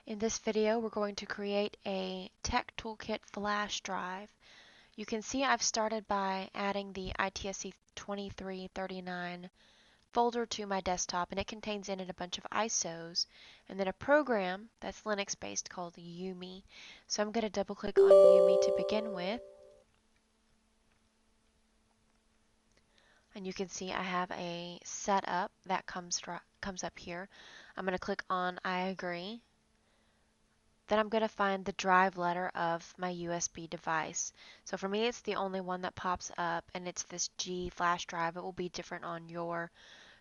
In this video, we're going to create a Tech Toolkit flash drive. You can see I've started by adding the ITSC 2339 folder to my desktop, and it contains in it a bunch of ISOs and then a program that's Linux based called YUMI. So I'm going to double click on YUMI to begin with. And you can see I have a setup that comes up here. I'm going to click on I agree. Then I'm going to find the drive letter of my USB device. So for me, it's the only one that pops up, and it's this G flash drive. It will be different on your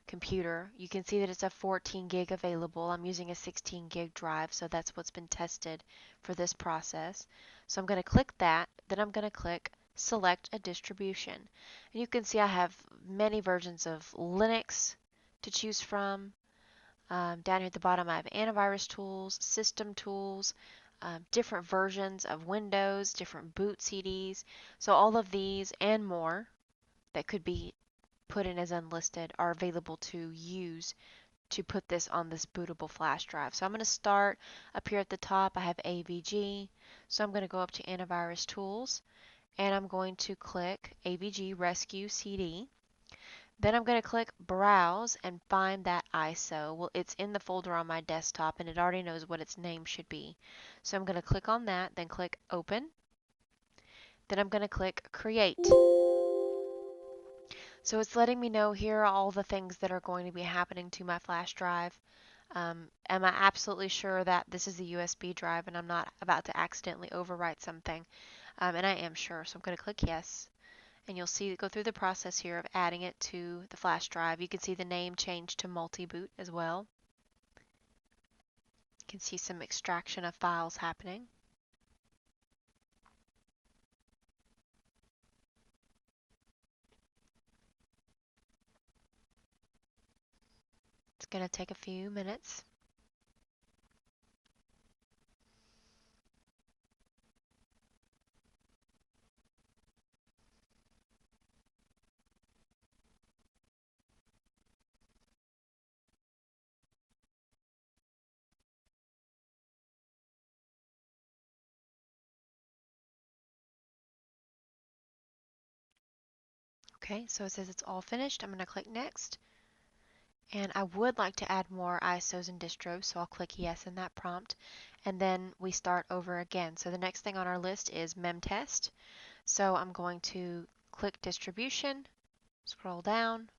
computer. You can see that it's a 14 gig available. I'm using a 16 gig drive, so that's what's been tested for this process. So I'm going to click that. Then I'm going to click select a distribution. And you can see I have many versions of Linux to choose from. Down here at the bottom, I have antivirus tools, system tools, different versions of Windows, different boot CDs. So all of these and more that could be put in as unlisted are available to use to put this on this bootable flash drive. So I'm going to start up here at the top. I have AVG. So I'm going to go up to antivirus tools, and I'm going to click AVG Rescue CD. Then I'm going to click Browse and find that ISO. Well, it's in the folder on my desktop, and it already knows what its name should be. So I'm going to click on that, then click Open. Then I'm going to click Create. So it's letting me know here are all the things that are going to be happening to my flash drive. Am I absolutely sure that this is a USB drive and I'm not about to accidentally overwrite something? And I am sure, so I'm going to click Yes. And you'll see go through the process here of adding it to the flash drive. You can see the name changed to multi-boot as well. You can see some extraction of files happening. It's going to take a few minutes. Okay, so it says it's all finished. I'm going to click Next. And I would like to add more ISOs and distros, so I'll click Yes in that prompt. And then we start over again. So the next thing on our list is memtest. So I'm going to click Distribution, scroll down.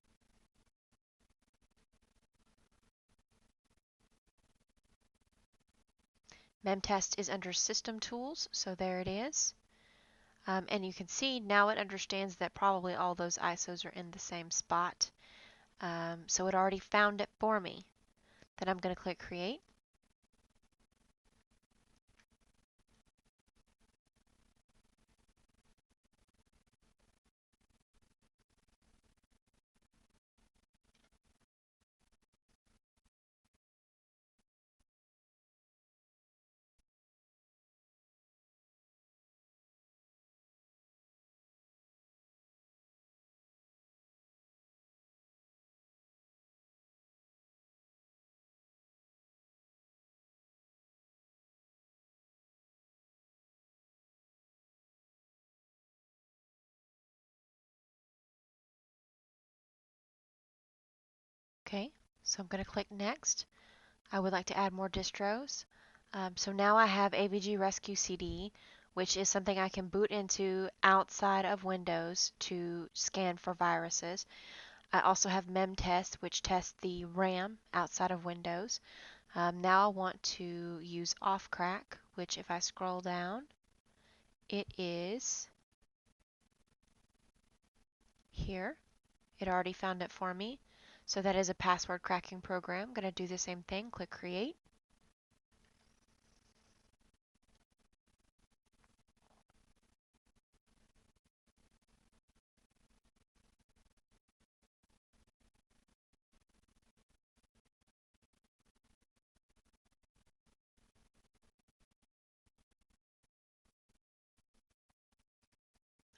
Memtest is under System Tools, so there it is. And you can see now it understands that probably all those ISOs are in the same spot. So it already found it for me. Then I'm going to click Create. Okay, so I'm going to click Next. I would like to add more distros. So now I have AVG Rescue CD, which is something I can boot into outside of Windows to scan for viruses. I also have memtest, which tests the RAM outside of Windows. Now I want to use offcrack, which if I scroll down, it is here. It already found it for me. So that is a password cracking program. I'm going to do the same thing, click Create.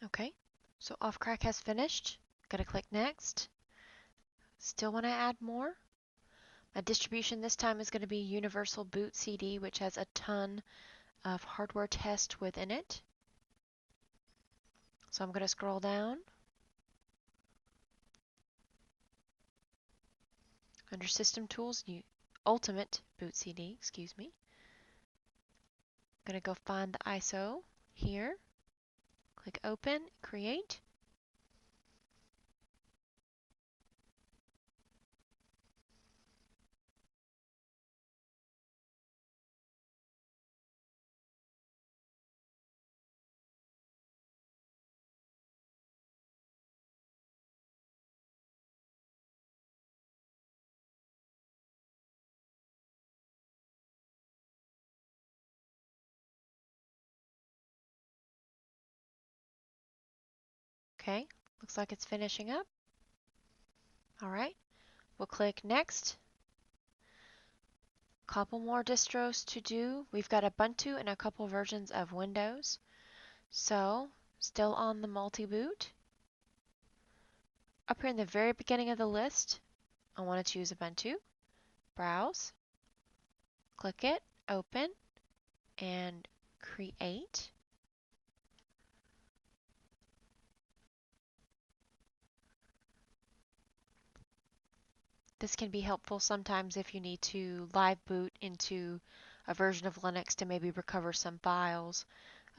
Okay, so offcrack has finished. Going to click Next. Still want to add more. My distribution this time is going to be Universal Boot CD, which has a ton of hardware tests within it. So I'm going to scroll down. Under System Tools, Ultimate Boot CD, excuse me. I'm going to go find the ISO here. Click Open, Create. Okay, looks like it's finishing up. All right, we'll click Next. Couple more distros to do. We've got Ubuntu and a couple versions of Windows. So, still on the multi-boot. Up here in the very beginning of the list, I want to choose Ubuntu. Browse, click it, open, and create. This can be helpful sometimes if you need to live boot into a version of Linux to maybe recover some files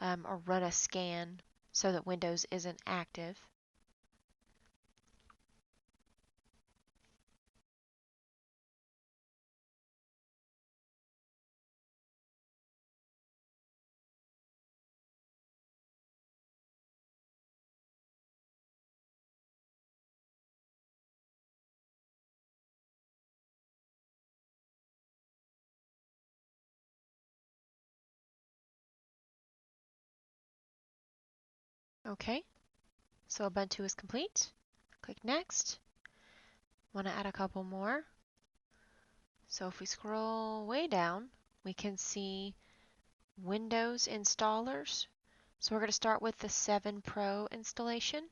or run a scan so that Windows isn't active. Okay, so Ubuntu is complete. Click Next. Want to add a couple more. So if we scroll way down, we can see Windows installers. So we're going to start with the 7 Pro installation.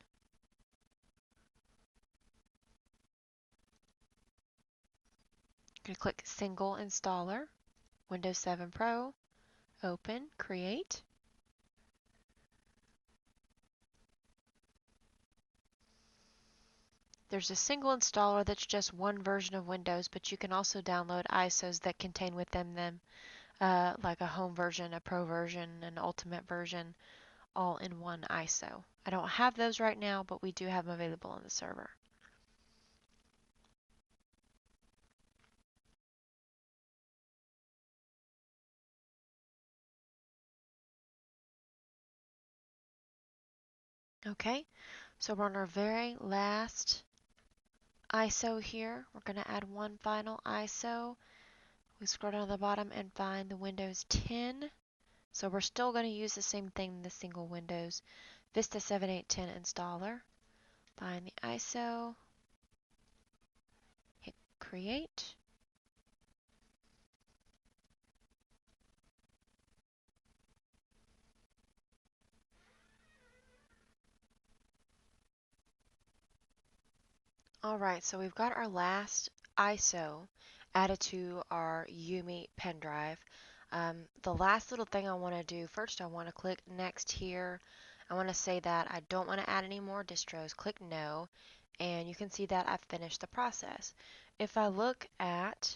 Going to click Single Installer, Windows 7 Pro, Open, Create. There's a single installer that's just one version of Windows, but you can also download ISOs that contain within them like a home version, a pro version, an ultimate version, all in one ISO. I don't have those right now, but we do have them available on the server. Okay, so we're on our very last ISO here. We're going to add one final ISO. We scroll down to the bottom and find the Windows 10. So we're still going to use the same thing, the single Windows Vista 7810 installer. Find the ISO, hit create. Alright, so we've got our last ISO added to our YUMI pen drive. The last little thing I want to do, first I want to click next here. I want to say that I don't want to add any more distros. Click no, and you can see that I've finished the process. If I look at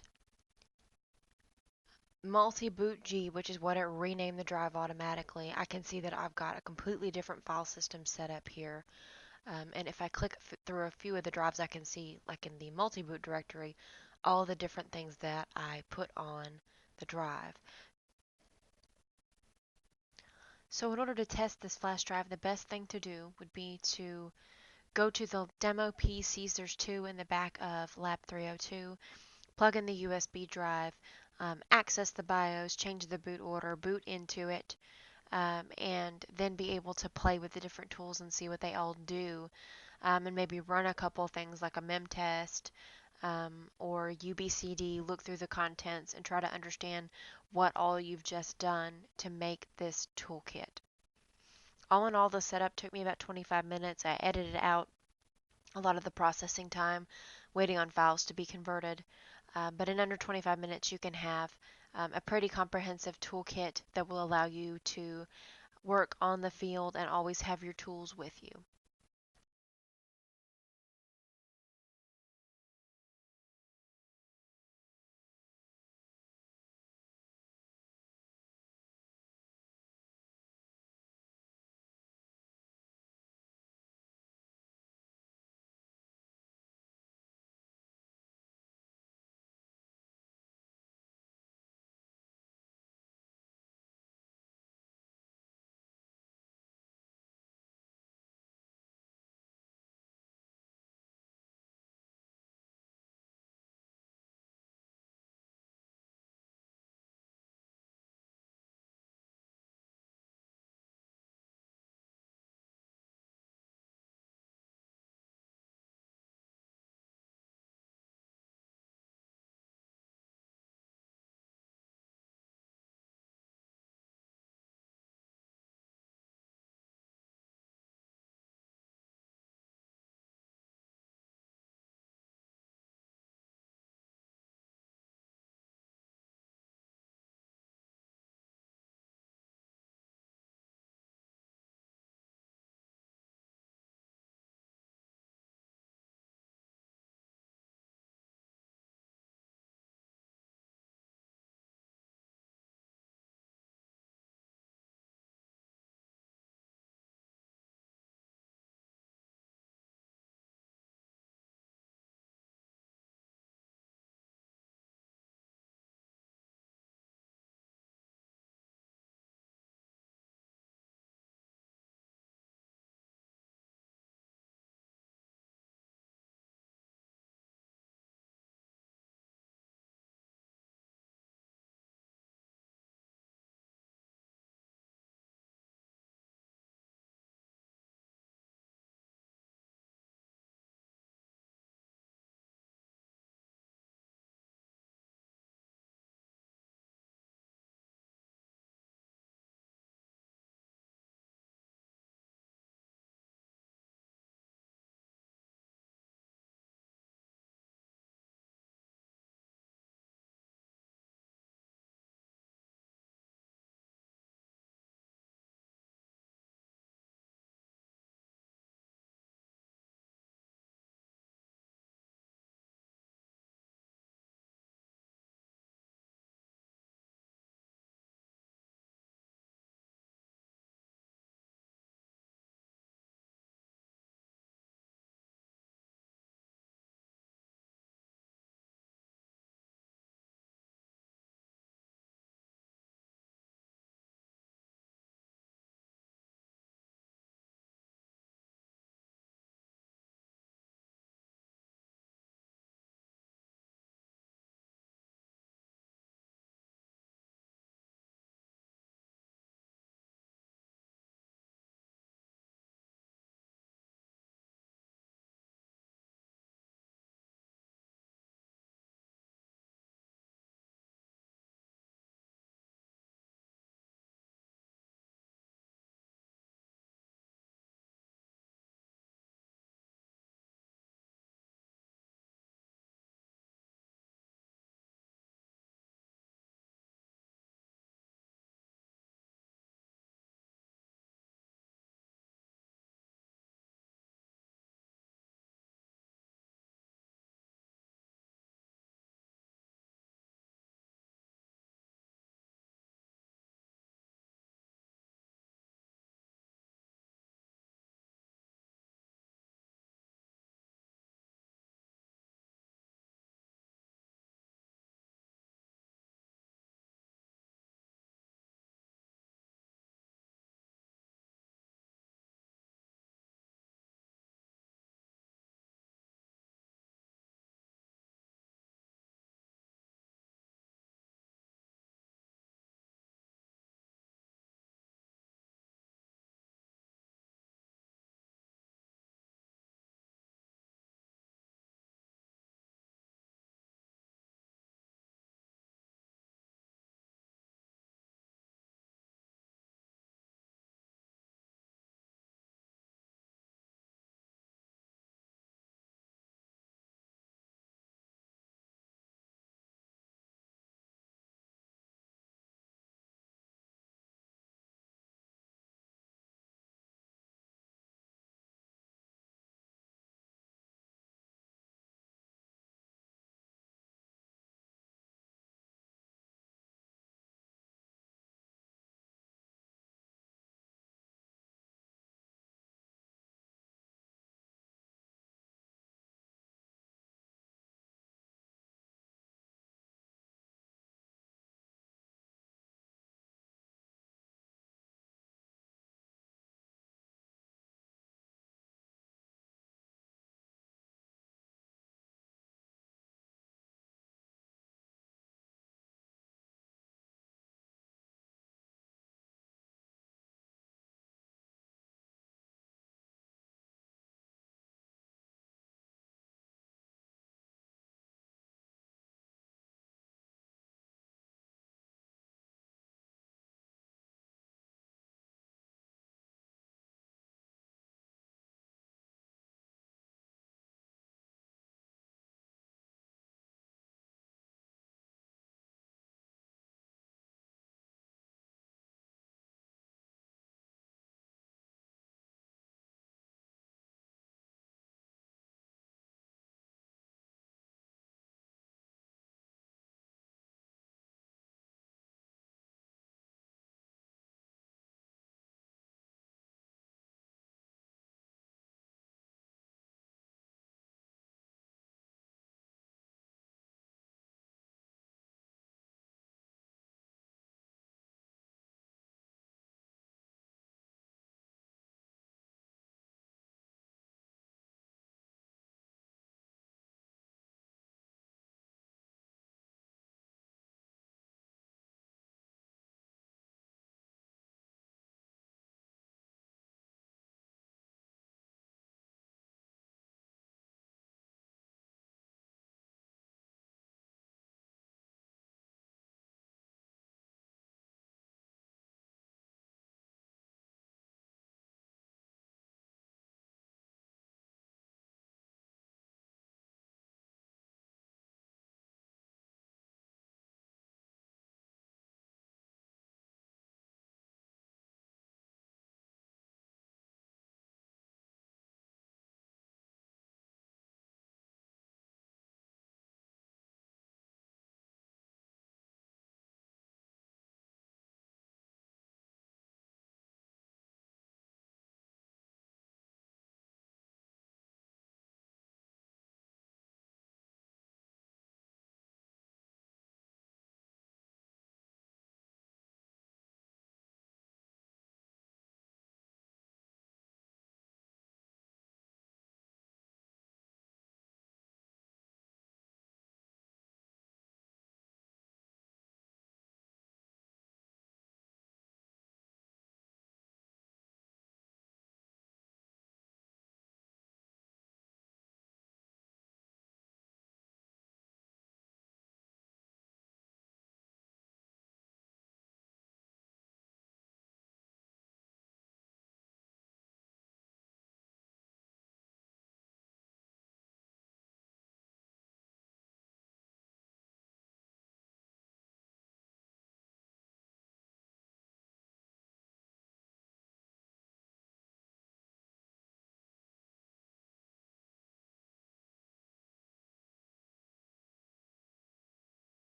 multi-boot G, which is what it renamed the drive automatically, I can see that I've got a completely different file system set up here. And if I click through a few of the drives, I can see, like in the multi-boot directory, all the different things that I put on the drive. So in order to test this flash drive, the best thing to do would be to go to the demo PCs. There's two in the back of Lab 302. Plug in the USB drive, access the BIOS, change the boot order, boot into it, and then be able to play with the different tools and see what they all do. And maybe run a couple things like a mem test or UBCD, look through the contents and try to understand what all you've just done to make this toolkit. All in all, the setup took me about 25 minutes. I edited out a lot of the processing time, waiting on files to be converted. But in under 25 minutes, you can have a pretty comprehensive toolkit that will allow you to work on the field and always have your tools with you.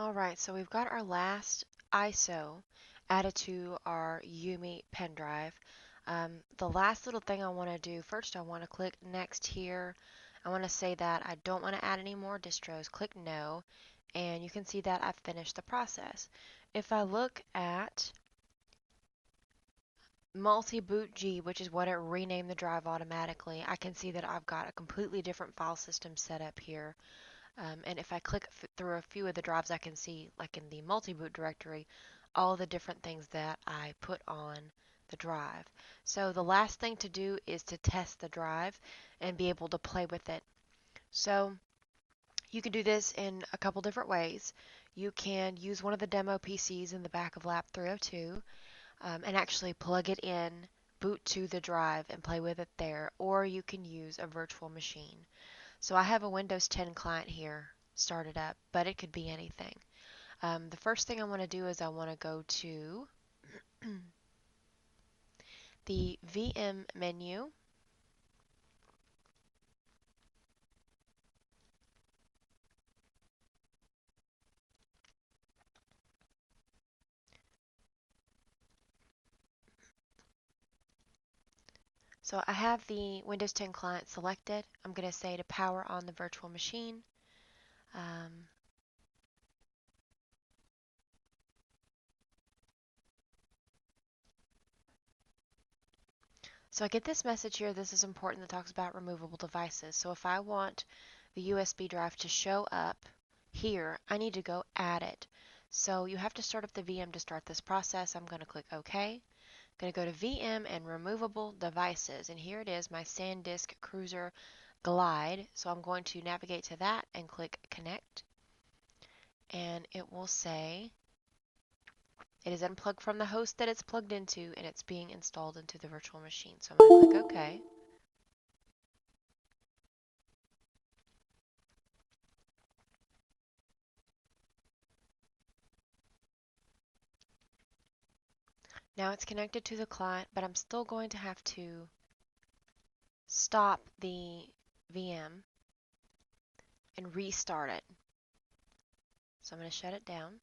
Alright, so we've got our last ISO added to our YUMI pen drive. The last little thing I want to do, first I want to click next here. I want to say that I don't want to add any more distros. Click no, and you can see that I've finished the process. If I look at multi-boot G, which is what it renamed the drive automatically, I can see that I've got a completely different file system set up here. And if I click through a few of the drives, I can see, like in the multi-boot directory, all the different things that I put on the drive. So the last thing to do is to test the drive and be able to play with it. So you can do this in a couple different ways. You can use one of the demo PCs in the back of Lab 302 and actually plug it in, boot to the drive, and play with it there, or you can use a virtual machine. So I have a Windows 10 client here started up, but it could be anything. The first thing I want to do is I want to go to the VM menu. So I have the Windows 10 client selected. I'm going to say to power on the virtual machine. Um, so I get this message here. This is important that talks about removable devices. So if I want the USB drive to show up here, I need to go add it. So you have to start up the VM to start this process. I'm going to click OK. Going to go to VM and removable devices, and here it is, my SanDisk Cruiser Glide. So I'm going to navigate to that and click connect, and it will say it is unplugged from the host that it's plugged into, and it's being installed into the virtual machine. So I'm going to click OK. Now it's connected to the client, but I'm still going to have to stop the VM and restart it. So I'm going to shut it down.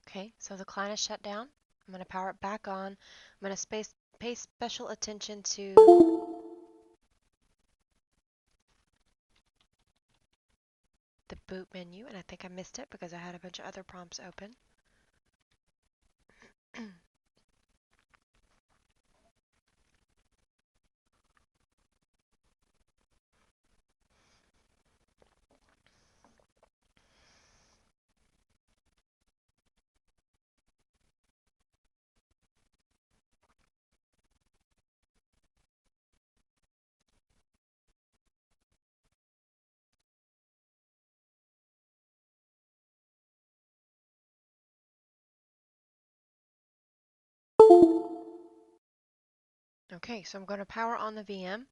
Okay, so the client is shut down. I'm going to power it back on. I'm going to pay special attention to the boot menu, and I think I missed it because I had a bunch of other prompts open. Okay, so I'm going to power on the VM. I'm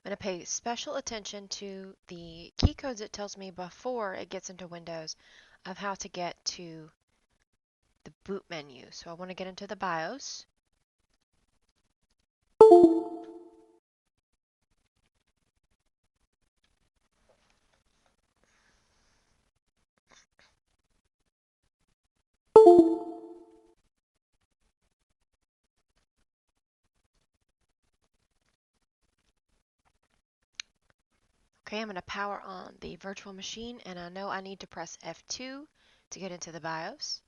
going to pay special attention to the key codes it tells me before it gets into Windows of how to get to the boot menu. So I want to get into the BIOS. Okay, I'm going to power on the virtual machine, and I know I need to press F2 to get into the BIOS.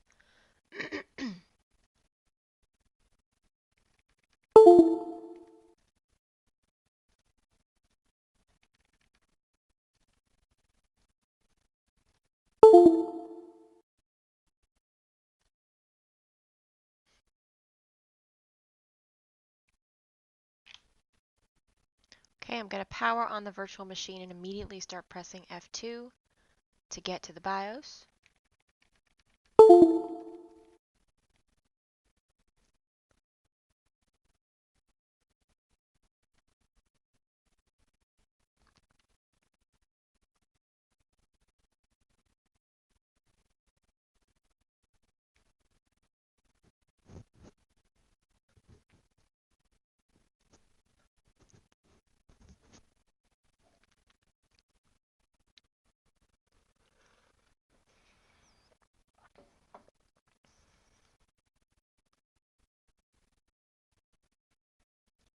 Okay, Okay, I'm going to power on the virtual machine and immediately start pressing F2 to get to the BIOS.